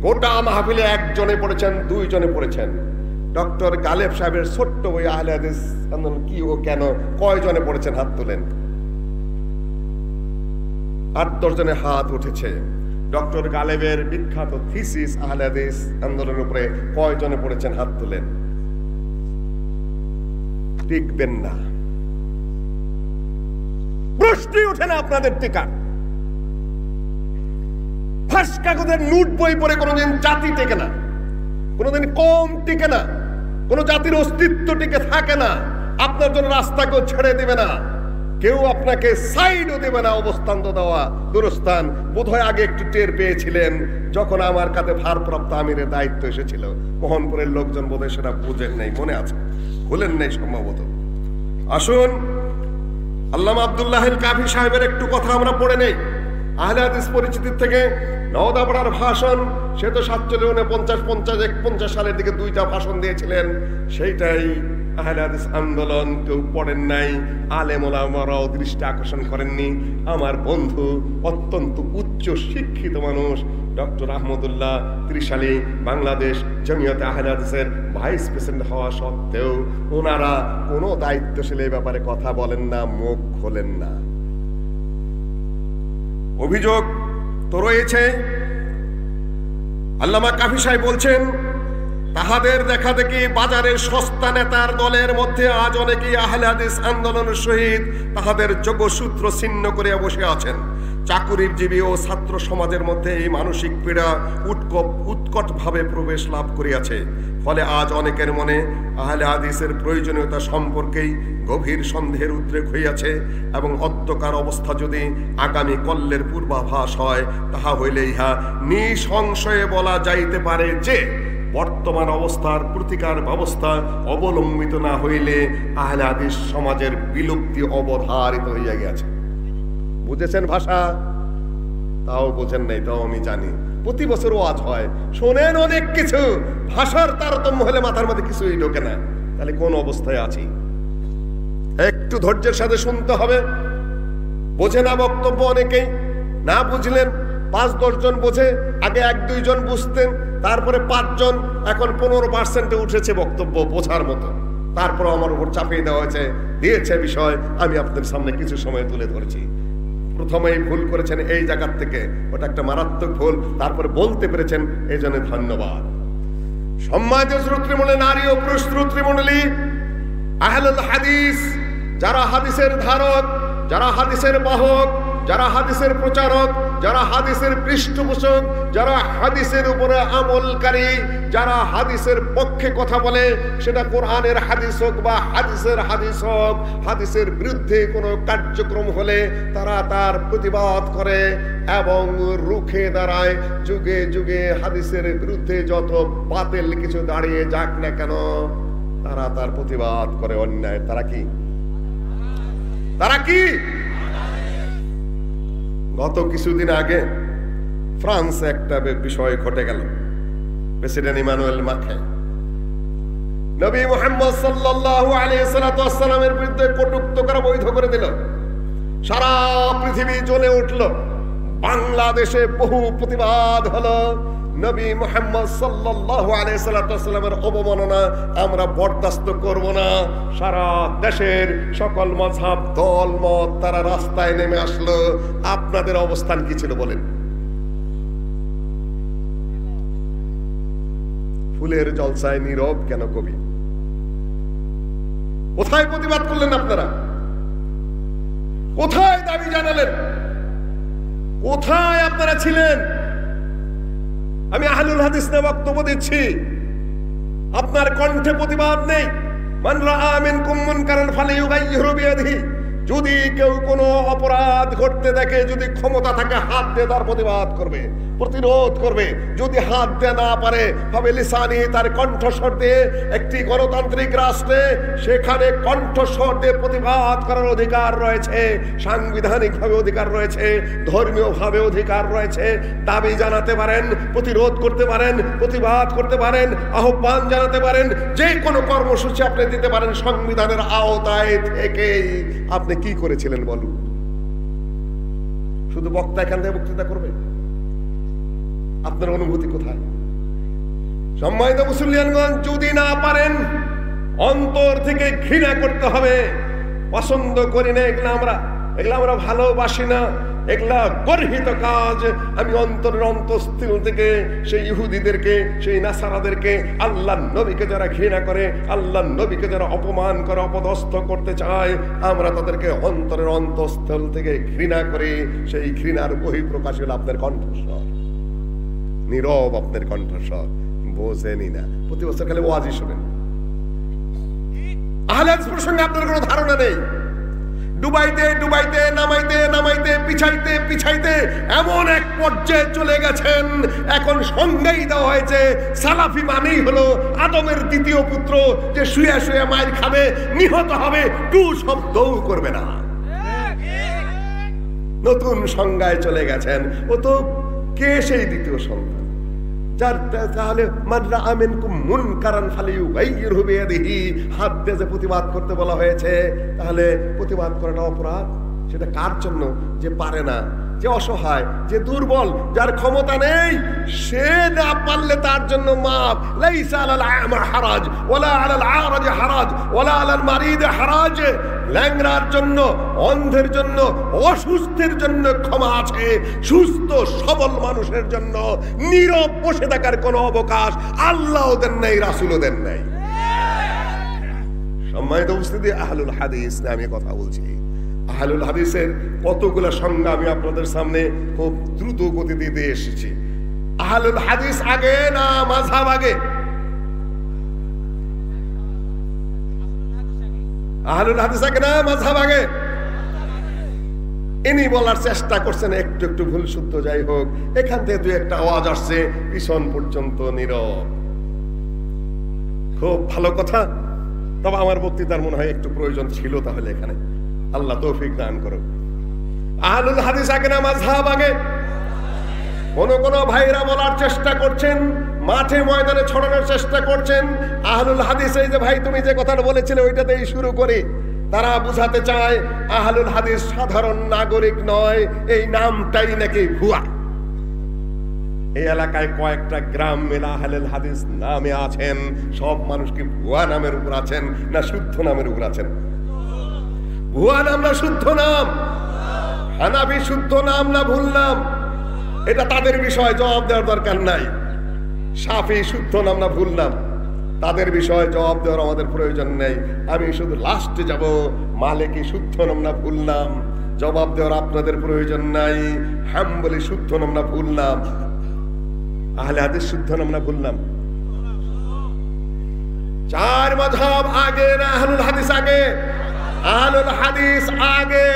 গোটা মাহফিলে একজনে পড়েছেন, দুইজনে পড়েছেন। ডক্টর গালেব সাহেবের ছোট্ট বই আহলে হাদিস আন্দোলন কি ও কেন, কয়জনে পড়েছেন? হাত তোলেন। 8-10 জনের হাত উঠেছে। ডক্টর গালেবের বিখ্যাত থিসিস আহলে হাদিস আন্দোলনের উপরে কয়জনে পড়েছেন? হাত তোলেন। টিকবেন না, প্রশ্নই ওঠে না আপনাদের টিকা। ফাঁস কাগজের নোট বই পড়ে কোনোদিন জাতি টেকে না, কোনোদিন কম টিকে না, কোন জাতির অস্তিত্ব টিকে থাকে না। আপনার জন্য রাস্তাকেও ছেড়ে দেবে না, কেউ আপনাকে সাইডও দেবে না। অবস্থান তো দেওয়া দুরস্থান বোধহয় আগে একটু টের পেয়েছিলেন যখন আমার কাছে ভারপ্রাপ্ত আমিরের দায়িত্ব এসেছিল। মোহনপুরের লোকজন বোধহয় সেটা বুঝেন নাই, মনে আছে, ভুলেন নাই সম্ভবত। আসুন আল্লামা আব্দুল্লাহ আল কাফি সাহেবের একটু কথা আমরা পড়ে নেই। আহলে হাদিস পরিচিতির থেকে নওদাপাড়ার ভাষণ, সে তো 47-49-50 সালের দিকে 2টা ভাষণ দিয়েছিলেন। সেইটাই আহলে হাদিস আন্দোলন কেউ পড়েন নাই, আলেম ওলামারাও দৃষ্টি আকর্ষণ করেননি। আমার বন্ধু অত্যন্ত উচ্চ শিক্ষিত মানুষ ডক্টর আহমদুল্লাহ ত্রিশালী বাংলাদেশ জমিয়তে আহলে হাদিসের ভাইস প্রেসিডেন্ট হওয়া সত্ত্বেও ওনারা কোনো দায়িত্বশীল এই ব্যাপারে কথা বলেন না, মুখ খোলেন না। অভিযোগ তো রয়েছে। আল্লামা কাফি সাহেব বলছেন, তাহাদের দেখা দেখি বাজারের সস্তা নেতার দলের মধ্যে আজ অনেকেই আহলে হাদিস আন্দোলনের সহিত তাহাদের যোগসূত্র ছিন্ন করিয়া বসে আছেন। চাকুরিজীবী ও ছাত্র সমাজের মধ্যে এই মানসিক পীড়া উৎকট ভাবে প্রবেশ লাভ করিয়াছে। ফলে আজ অনেকের মনে আহলে হাদিসের প্রয়োজনীয়তা সম্পর্কেই গভীর সন্দেহের উদ্রেক হইয়াছে এবং অত্যকার অবস্থা যদি আগামী কল্যের পূর্বাভাস হয়, তাহা হইলে ইহা নিঃসংশয়ে বলা যাইতে পারে যে বর্তমান অবস্থার প্রতিকার ব্যবস্থা অবলম্বিত না হইলে আহলে হাদিস সমাজের বিলুপ্তি অবধারিত হইয়া গেছে। বুঝেছেন ভাষা? তাও বোঝেন নাই, তাও আমি জানি। প্রতি বছর ওয়াজ হয়, শোনেন অনেক কিছু, ভাষার তারতম্য হলে মাথার মধ্যে কিছুই ঢোকে না। তাহলে কোন অবস্থায় আছি? একটু ধৈর্যের সাথে শুনতে হবে। বোঝে না বক্তব্য অনেকেই, না বুঝলেন 5-10 জন বোঝে। আগে 1-2 জন বুঝতেন, তারপরে 5 জন, এখন 15% উঠেছে বক্তব্য বোঝার মতো। তারপর আমার উপর চাপিয়ে দেওয়া হয়েছে, দিয়েছে বিষয়, আমি আপনাদের সামনে কিছু সময় তুলে ধরেছি। প্রথমেই ভুল করেছেন এই জায়গার থেকে, ওটা একটা মারাত্মক ভুল, তারপরে বলতে পেরেছেন, এই জন্য ধন্যবাদ। সম্মানিত শ্রোতৃমণ্ডলী, নারী ও পুরুষ শ্রোতৃমণ্ডলী, আহলুল হাদিস যারা হাদিসের ধারক, যারা হাদিসের বাহক, যারা হাদিসের প্রচারক, যারা হাদিসের পৃষ্ঠপোষক, যারা হাদিসের উপরে আমলকারী, যারা হাদিসের পক্ষে কথা বলে, সেটা কোরআনের হাদিস হোক বা হাদিসের হাদিস হোক, হাদিসের বিরুদ্ধে কোনো কার্যক্রম হলে তারা তার প্রতিবাদ করে এবং রুখে দাঁড়ায়। যুগে যুগে হাদিসের বিরুদ্ধে যত বাতিল কিছু দাঁড়িয়ে যাক না কেন, তারা তার প্রতিবাদ করে অন্যায়। তারা কি? গত কিছুদিন আগে ফ্রান্সে একটা বিষয় ঘটে গেল। প্রেসিডেন্ট ইমানুয়েল মাখে নবী মুহাম্মদ সাল্লাল্লাহু আলাইহি ওয়াসাল্লামের বিরুদ্ধে কটূক্তি করা বৈধ করে দিল। সারা পৃথিবী জ্বলে উঠল। বাংলাদেশে বহু প্রতিবাদ হলো। নবী মুহাম্মদ সাল্লাল্লাহু আলাইহি ওয়াসাল্লামের অবমাননা আমরা বরদাস্ত করব না। সারা দেশের সকল মাযহাব, দল, মত তারা রাস্তায় নেমে আসলো। আপনাদের অবস্থান কি ছিল বলেন? ফুলের জলসায় নীরব কেন কবি? কোথায় প্রতিবাদ করলেন আপনারা? কোথায় দাবি জানালেন? কোথায় আপনারা ছিলেন? আমি আহলুল হাদিস নিয়ে বক্তব্য দিচ্ছি, আপনার কণ্ঠে প্রতিবাদ নেই। মান রাআ মিনকুম মুনকারান ফালিয়ুগাইয়িরহু বিয়াদিহি। যদি কেউ কোনো অপরাধ ঘটতে দেখে, যদি ক্ষমতা থাকে, হাত দিয়ে তার প্রতিবাদ করবে, প্রতিরোধ করবে। যদি হাত দিয়ে না পারে, হবে লিসানি, তার কণ্ঠস্বর দিয়ে। একটি গণতান্ত্রিক রাষ্ট্রে সেখানে কণ্ঠস্বর দিয়ে প্রতিবাদ করার অধিকার রয়েছে, সাংবিধানিক ভাবে অধিকার রয়েছে, ধর্মীয় ভাবে অধিকার রয়েছে। দাবি জানাতে পারেন, প্রতিরোধ করতে পারেন, প্রতিবাদ করতে পারেন, আহ্বান জানাতে পারেন, যে কোনো কর্মসূচি আপনি দিতে পারেন সংবিধানের আওতায় থেকেই। আপনি কি করেছিলেন বলুন? শুধু বক্তা এখান থেকে বক্তৃতা করবে? আপনি আপনার অনুভূতি কোথায়? সম্মানিত মুসলিয়ানগণ, যদি না পারেন অন্তর থেকে ঘৃণা করতে হবে। পছন্দ করি না এগুলা আমরা ভালোবাসি না, এগুলা গর্হিত কাজ। আমি অন্তরের অন্তঃস্থল থেকে সেই ইহুদিদেরকে, সেই নাসারাদেরকে, আল্লাহর নবীকে যারা ঘৃণা করে, আল্লাহর নবীকে যারা অপমান করে, অপদস্থ করতে চায়, আমরা তাদেরকে অন্তরের অন্তঃস্থল থেকে ঘৃণা করি। সেই ঘৃণার বহিঃপ্রকাশ হলো আপনার কণ্ঠস্বর, নীরব আপনার কণ্ঠস্বর। বোঝেনি না, প্রতি বছর খালি ওয়াজি শোনেন। আহলে হাদিস প্রসঙ্গে আপনার কোনো ধারণা নেই। ডুবাইতে ডুবাইতে, নামাইতে নামাইতে, পিছাইতে পিছাইতে এমন এক পর্যায়ে চলে গেছেন, এখন সংজ্ঞাই দেওয়া হয়েছে সালাফি মানেই হলো আদমের দ্বিতীয় পুত্র, যে শুয়ে শুয়ে মায়ের খাবে, নিহত হবে, টু শব্দও করবে না। নতুন সংজ্ঞায় চলে গেছেন। ও তো কে সেই দ্বিতীয় সন্তান? যার তাহলে মানরা আমিনকুম মুনকারান ফালিয়ুগাইয়িরহু বিয়াদিহি, হাত দিয়ে যে প্রতিবাদ করতে বলা হয়েছে, তাহলে প্রতিবাদ করাটা অপরাধ। সেটা কার জন্য? যে পারে না, যে অসহায়, যে দুর্বল, যার ক্ষমতা নেই। সে না পারলে তার জন্য মাপ। লাইসা আলাল আ'মা হারাজ ওয়ালা আলাল আ'রাজ হারাজ ওয়ালা আলাল মারিদ হারাজ। ল্যাংড়ার জন্য, অন্ধের জন্য, অসুস্থের জন্য ক্ষমা আছে। সুস্থ সবল মানুষের জন্য নীরব বসে থাকার কোনো অবকাশ আল্লাহও দেন নাই, রাসূলও দেন নাই। সম্মানিত উপস্থিতি, আহলুল হাদিস নিয়ে আমি কথা বলছি। আহলুল হাদিসের কতগুলো সংজ্ঞা আমি আপনাদের সামনে খুব দ্রুত গতিতে দিয়ে এসেছি। আহলুল হাদিস আগে না মাযহাব আগে? আহলুল হাদিস আগে না মাযহাব আগে? ইনি বলার চেষ্টা করছেন, একটু একটু ভুল শুদ্ধ যাই হোক, এখান থেকে দুই একটা আওয়াজ আসছে, পিছন পর্যন্ত নীরব। খুব ভালো কথা। তবে আমার বক্তৃতার মনে হয় একটু প্রয়োজন ছিল তাহলে এখানে। আল্লাহ তৌফিক দান করুক। আহলুল হাদিস আগে না মাযহাব আগে? কোন কোন ভাইরা বলার চেষ্টা করছেন, মাঠে ময়দানে ছড়ানোর চেষ্টা করছেন আহলুল হাদিস, এই যে ভাই তুমি যে কথাটা বলেছিলে ওইটাতেই শুরু করে। তারা বুঝাতে চায় আহলুল হাদিস সাধারণ নাগরিক নয়, এই নামটাই নাকি ভুয়া। এই এলাকায় কয়েকটা গ্রাম মেলা আহলুল হাদিস নামে আছেন। সব মানুষ কি ভুয়া নামের উপর আছেন না শুদ্ধ নামের উপর আছেন? ভুয়া নাম না শুদ্ধ নাম? হানাফি শুদ্ধ নাম না ভুল নাম? এটা তাদের বিষয়, জবাব দেওয়ার দরকার নাই। শাফি শুদ্ধ নাম না ভুল নাম? তাদের বিষয়ে জবাব দেওয়ার আমাদের প্রয়োজন নেই। আমি শুধু লাস্টে যাব, মালিকি শুদ্ধ নাম না ভুল নাম? জবাব দেওয়ার আপনাদের প্রয়োজন নাই। হাম্বলি শুদ্ধ নাম না ভুল নাম? আহলে হাদিস শুদ্ধ নাম না ভুল নাম? চার মাযহাব আগে না আহলুল হাদিস আগে? আহলুল হাদিস আগে।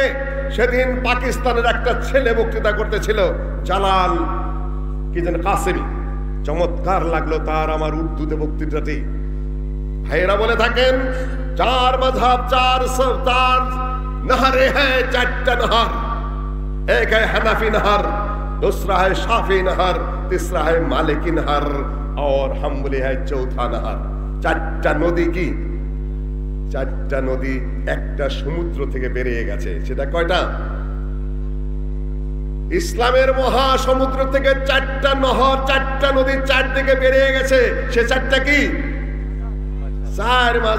সেদিন পাকিস্তানের একটা ছেলে বক্তৃতা করতেছিল, জালাল কি যেন কাসেমি, চমৎকার লাগলো তার আমার উর্দুতে বক্তৃতাটি। ভাইরা বলে থাকেন চার মাযহাব, চার নহরে হ্যায়, চারটা নহর। এক है हनफी नहर, दूसरा है शाफी नहर, तीसरा है मालिकी नहर और हम्बली है चौथा नहर। চারটা নদী কি? চারটা নদী একটা সমুদ্র থেকে বেরিয়ে গেছে। সেটা কয়টা? ইসলামের মহাসমুদ্র থেকে চারটা নহর, চারটা নদী চারদিকে বেরিয়ে গেছে। সে চারটা কি? চার মাঝ